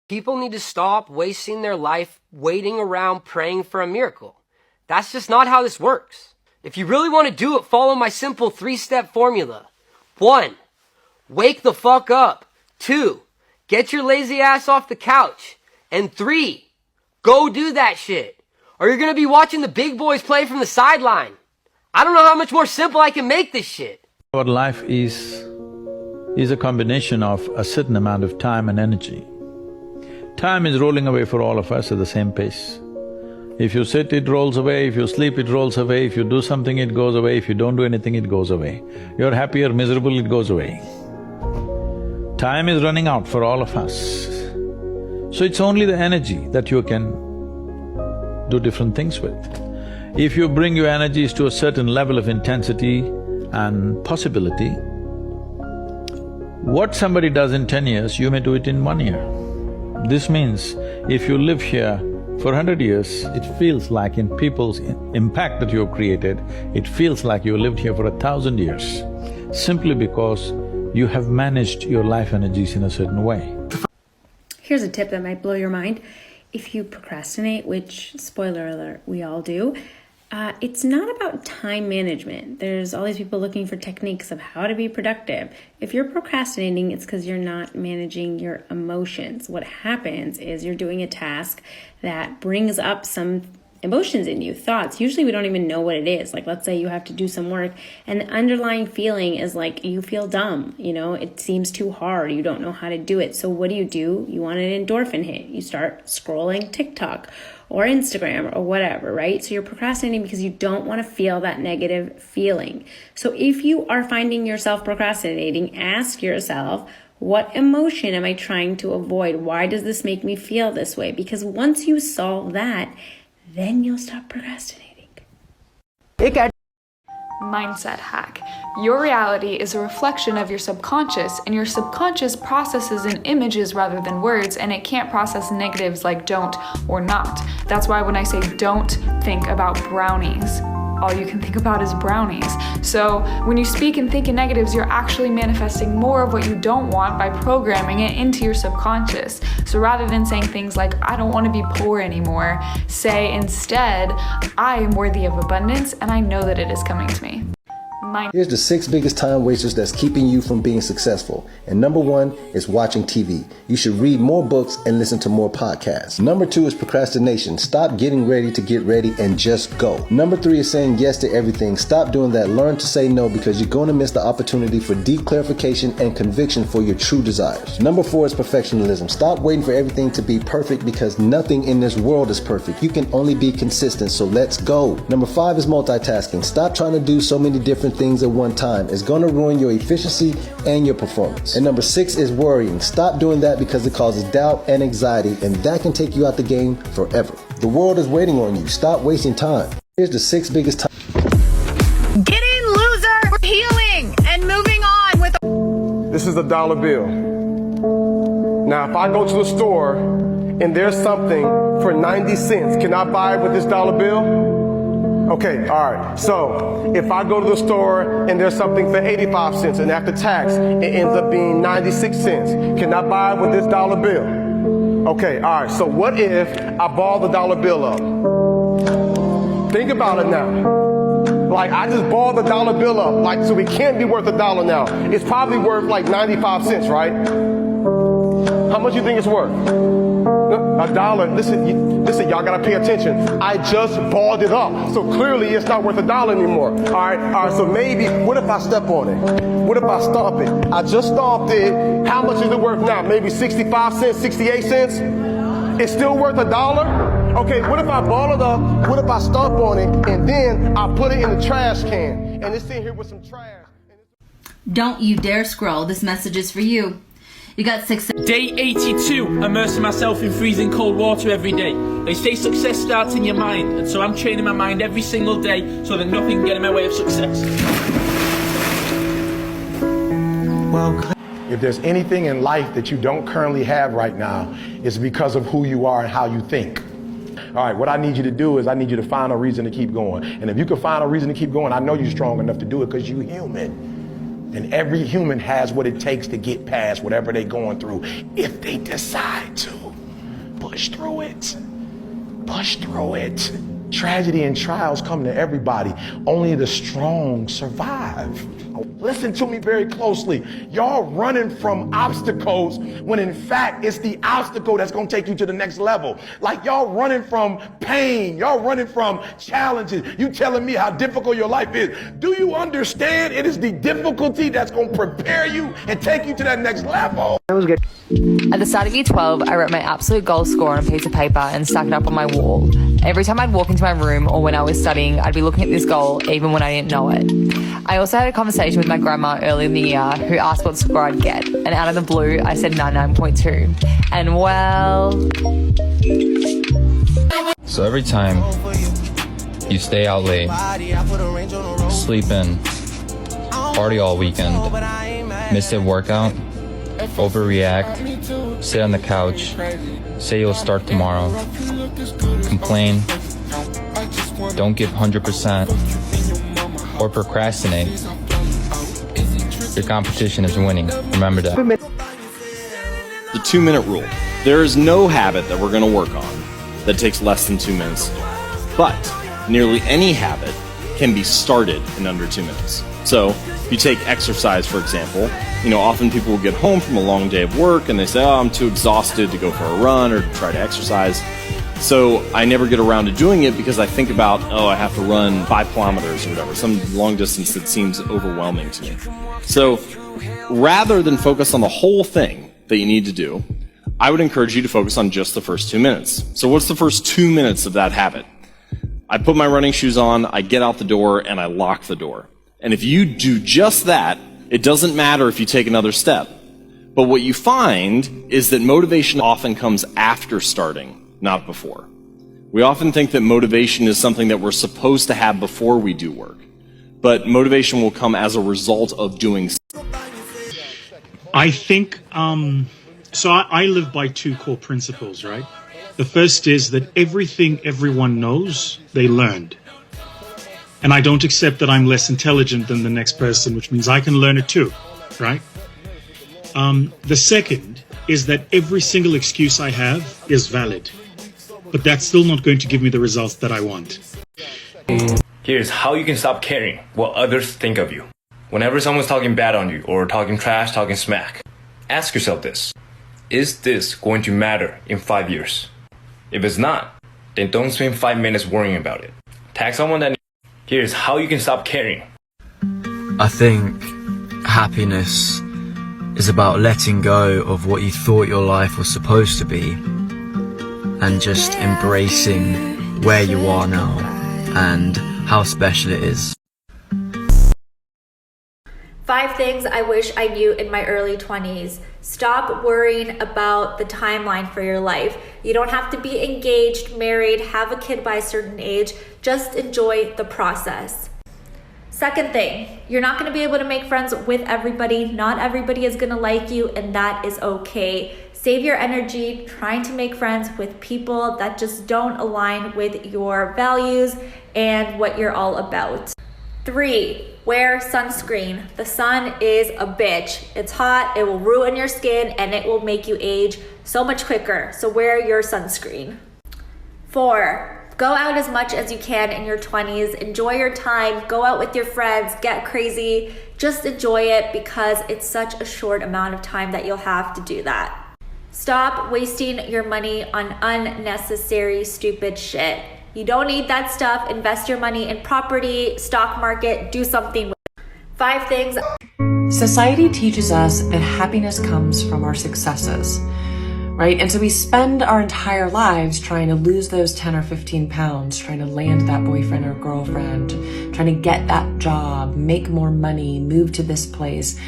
People need to stop wasting their life waiting around praying for a miracle. That's just not how this works. If you really want to do it, follow my simple 3-step formula. 1, wake the fuck up. 2, get your lazy ass off the couch. And 3, go do that shit. Or you're gonna be watching the big boys play from the sideline. I don't know how much more simple I can make this shit. Our life is a combination of a certain amount of time and energy. Time is rolling away for all of us at the same pace. If you sit, it rolls away, if you sleep, it rolls away, if you do something, it goes away, if you don't do anything, it goes away. You're happy or miserable, it goes away. Time is running out for all of us. So it's only the energy that you can do different things with. If you bring your energies to a certain level of intensity and possibility, what somebody does in 10 years, you may do it in 1 year. This means if you live here for 100 years, it feels like in people's impact that you have created, it feels like you lived here for 1,000 years, simply because you have managed your life energies in a certain way. Here's a tip that might blow your mind. If you procrastinate, which, spoiler alert, we all do, it's not about time management. There's all these people looking for techniques of how to be productive. If you're procrastinating, it's because you're not managing your emotions. What happens is you're doing a task that brings up some emotions in you, thoughts. Usually we don't even know what it is. Like, let's say you have to do some work and the underlying feeling is like you feel dumb, it seems too hard, you don't know how to do it. So what do? You want an endorphin hit. You start scrolling TikTok or Instagram or whatever, right? So you're procrastinating because you don't want to feel that negative feeling. So if you are finding yourself procrastinating, ask yourself, what emotion am I trying to avoid? Why does this make me feel this way? Because once you solve that, then you'll stop procrastinating. Mindset hack. Your reality is a reflection of your subconscious, and your subconscious processes in images rather than words, and it can't process negatives like don't or not. That's why when I say don't think about brownies, all you can think about is brownies. So when you speak and think in negatives, you're actually manifesting more of what you don't want by programming it into your subconscious. So rather than saying things like, I don't want to be poor anymore, say instead, I am worthy of abundance and I know that it is coming to me. Here's the 6 biggest time wasters that's keeping you from being successful. And number 1 is watching TV. You should read more books and listen to more podcasts. Number 2 is procrastination. Stop getting ready to get ready and just go. Number 3 is saying yes to everything. Stop doing that. Learn to say no, because you're going to miss the opportunity for deep clarification and conviction for your true desires. Number 4 is perfectionism. Stop waiting for everything to be perfect, because nothing in this world is perfect. You can only be consistent, so let's go. Number 5 is multitasking. Stop trying to do so many different things at one time. It's going to ruin your efficiency and your performance. And number 6 is worrying. Stop doing that, because it causes doubt and anxiety, and that can take you out the game forever. The world is waiting on you. Stop wasting time. Here's the 6 biggest time. Get in, loser! We're healing and moving on with. This is a dollar bill. Now, if I go to the store and there's something for 90 cents, can I buy it with this dollar bill? Okay, all right. So if I go to the store and there's something for 85 cents and after tax it ends up being 96 cents, can I buy it with this dollar bill? Okay, all right. So what if I ball the dollar bill up? Think about it now. Like, I just balled the dollar bill up, like, so it can't be worth $1 now. It's probably worth like 95 cents, right? How much do you think it's worth? $1. Listen, y'all gotta pay attention. I just balled it up, so clearly it's not worth $1 anymore. All right. So maybe, what if I step on it? What if I stomp it? I just stomped it. How much is it worth now? Maybe 65 cents, 68 cents? It's still worth $1? Okay, what if I ball it up? What if I stomp on it and then I put it in the trash can and it's sitting here with some trash? Don't you dare scroll. This message is for you. You got success. Day 82, immersing myself in freezing cold water every day. They say success starts in your mind, and so I'm training my mind every single day so that nothing can get in my way of success. Well, if there's anything in life that you don't currently have right now, it's because of who you are and how you think. All right, what I need you to do is I need you to find a reason to keep going. And if you can find a reason to keep going, I know you're strong enough to do it, because you're human. And every human has what it takes to get past whatever they're going through if they decide to. push through it. Push through it. Tragedy and trials come to everybody. Only the strong survive. Listen to me very closely. Y'all running from obstacles when in fact it's the obstacle that's gonna take you to the next level. Like y'all running from pain. Y'all running from challenges. You telling me how difficult your life is. Do you understand it is the difficulty that's gonna prepare you and take you to that next level? That was good. At the start of year 12, I wrote my absolute goal score on a piece of paper and stuck it up on my wall. Every time I'd walk into my room or when I was studying, I'd be looking at this goal even when I didn't know it. I also had a conversation with my grandma early in the year who asked what score I'd get, and out of the blue, I said 99.2. And well... So every time you stay out late, sleep in, party all weekend, miss a workout, overreact, sit on the couch, say you'll start tomorrow, complain, don't give 100%, or procrastinate, your competition is winning. Remember that. The 2-minute rule. There is no habit that we're going to work on that takes less than 2 minutes to do. But nearly any habit can be started in under 2 minutes. So if you take exercise, for example, often people will get home from a long day of work and they say, oh, I'm too exhausted to go for a run or to try to exercise. So I never get around to doing it because I think about, I have to run 5 kilometers or whatever, some long distance that seems overwhelming to me. So rather than focus on the whole thing that you need to do, I would encourage you to focus on just the first 2 minutes. So what's the first 2 minutes of that habit? I put my running shoes on, I get out the door, and I lock the door. And if you do just that, it doesn't matter if you take another step. But what you find is that motivation often comes after starting, not before. We often think that motivation is something that we're supposed to have before we do work. But motivation will come as a result of doing something. I think, so I live by 2 core principles, right? The first is that everything everyone knows, they learned. And I don't accept that I'm less intelligent than the next person, which means I can learn it too, right? The second is that every single excuse I have is valid, but that's still not going to give me the results that I want. Here's how you can stop caring what others think of you. Whenever someone's talking bad on you or talking trash, talking smack, ask yourself this. Is this going to matter in 5 years? If it's not, then don't spend 5 minutes worrying about it. Tag someone that... Here's how you can stop caring. I think happiness is about letting go of what you thought your life was supposed to be and just embracing where you are now and how special it is. 5 things I wish I knew in my early 20s. Stop worrying about the timeline for your life. You don't have to be engaged, married, have a kid by a certain age. Just enjoy the process. Second thing, you're not going to be able to make friends with everybody. Not everybody is going to like you, and that is okay. Save your energy trying to make friends with people that just don't align with your values and what you're all about. 3, wear sunscreen. The sun is a bitch. It's hot, it will ruin your skin, and it will make you age so much quicker. So wear your sunscreen. 4, go out as much as you can in your 20s. Enjoy your time, go out with your friends, get crazy. Just enjoy it because it's such a short amount of time that you'll have to do that. Stop wasting your money on unnecessary stupid shit. You don't need that stuff. Invest your money in property, stock market, do something with it. 5 things. Society teaches us that happiness comes from our successes, right? And so we spend our entire lives trying to lose those 10 or 15 pounds, trying to land that boyfriend or girlfriend, trying to get that job, make more money, move to this place.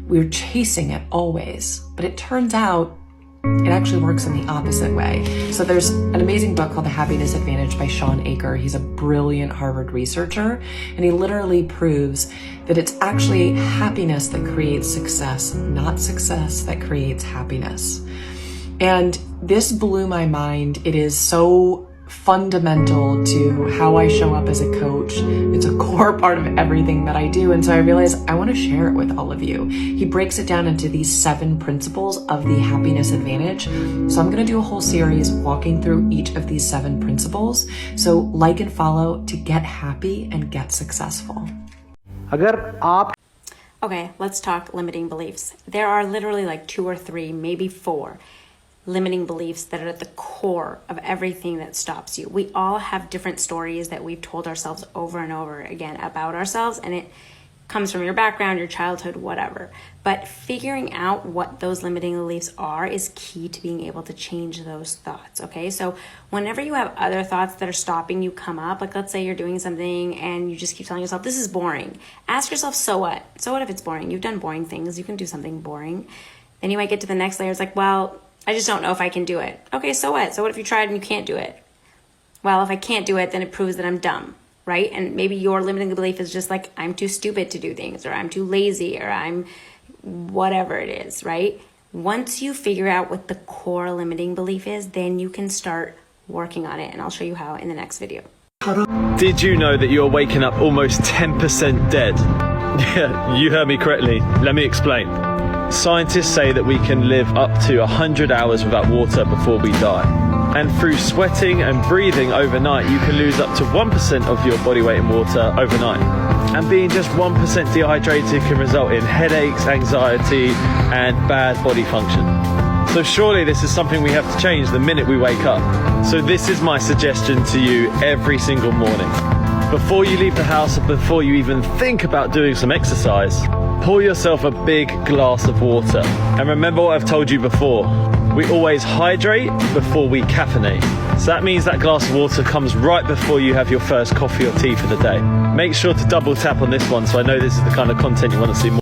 We're chasing it always, but it turns out it actually works in the opposite way. So there's an amazing book called The Happiness Advantage by Sean Aker. He's a brilliant Harvard researcher, and he literally proves that it's actually happiness that creates success, not success that creates happiness. And this blew my mind. It is so fundamental to how I show up as a coach. It's a core part of everything that I do. And so I realized I want to share it with all of you. He breaks it down into these 7 principles of the happiness advantage. So I'm going to do a whole series walking through each of these 7 principles. So like and follow to get happy and get successful. Okay, let's talk limiting beliefs. There are literally like 2 or 3, maybe 4 limiting beliefs that are at the core of everything that stops you. We all have different stories that we've told ourselves over and over again about ourselves, and it comes from your background, your childhood, whatever. But figuring out what those limiting beliefs are is key to being able to change those thoughts, okay? So whenever you have other thoughts that are stopping you come up, like let's say you're doing something and you just keep telling yourself, this is boring. Ask yourself, so what? So what if it's boring? You've done boring things. You can do something boring. Then you might get to the next layer. It's like, well, I just don't know if I can do it. Okay, so what? So what if you tried and you can't do it? Well, if I can't do it, then it proves that I'm dumb, right? And maybe your limiting belief is just like, I'm too stupid to do things, or I'm too lazy, or I'm whatever it is, right? Once you figure out what the core limiting belief is, then you can start working on it. And I'll show you how in the next video. Did you know that you're waking up almost 10% dead? Yeah, you heard me correctly. Let me explain. Scientists say that we can live up to 100 hours without water before we die. And through sweating and breathing overnight, you can lose up to 1% of your body weight in water overnight. And being just 1% dehydrated can result in headaches, anxiety, and bad body function. So surely this is something we have to change the minute we wake up. So this is my suggestion to you every single morning. Before you leave the house, or before you even think about doing some exercise, pour yourself a big glass of water. And remember what I've told you before. We always hydrate before we caffeinate. So that means that glass of water comes right before you have your first coffee or tea for the day. Make sure to double tap on this one so I know this is the kind of content you want to see more.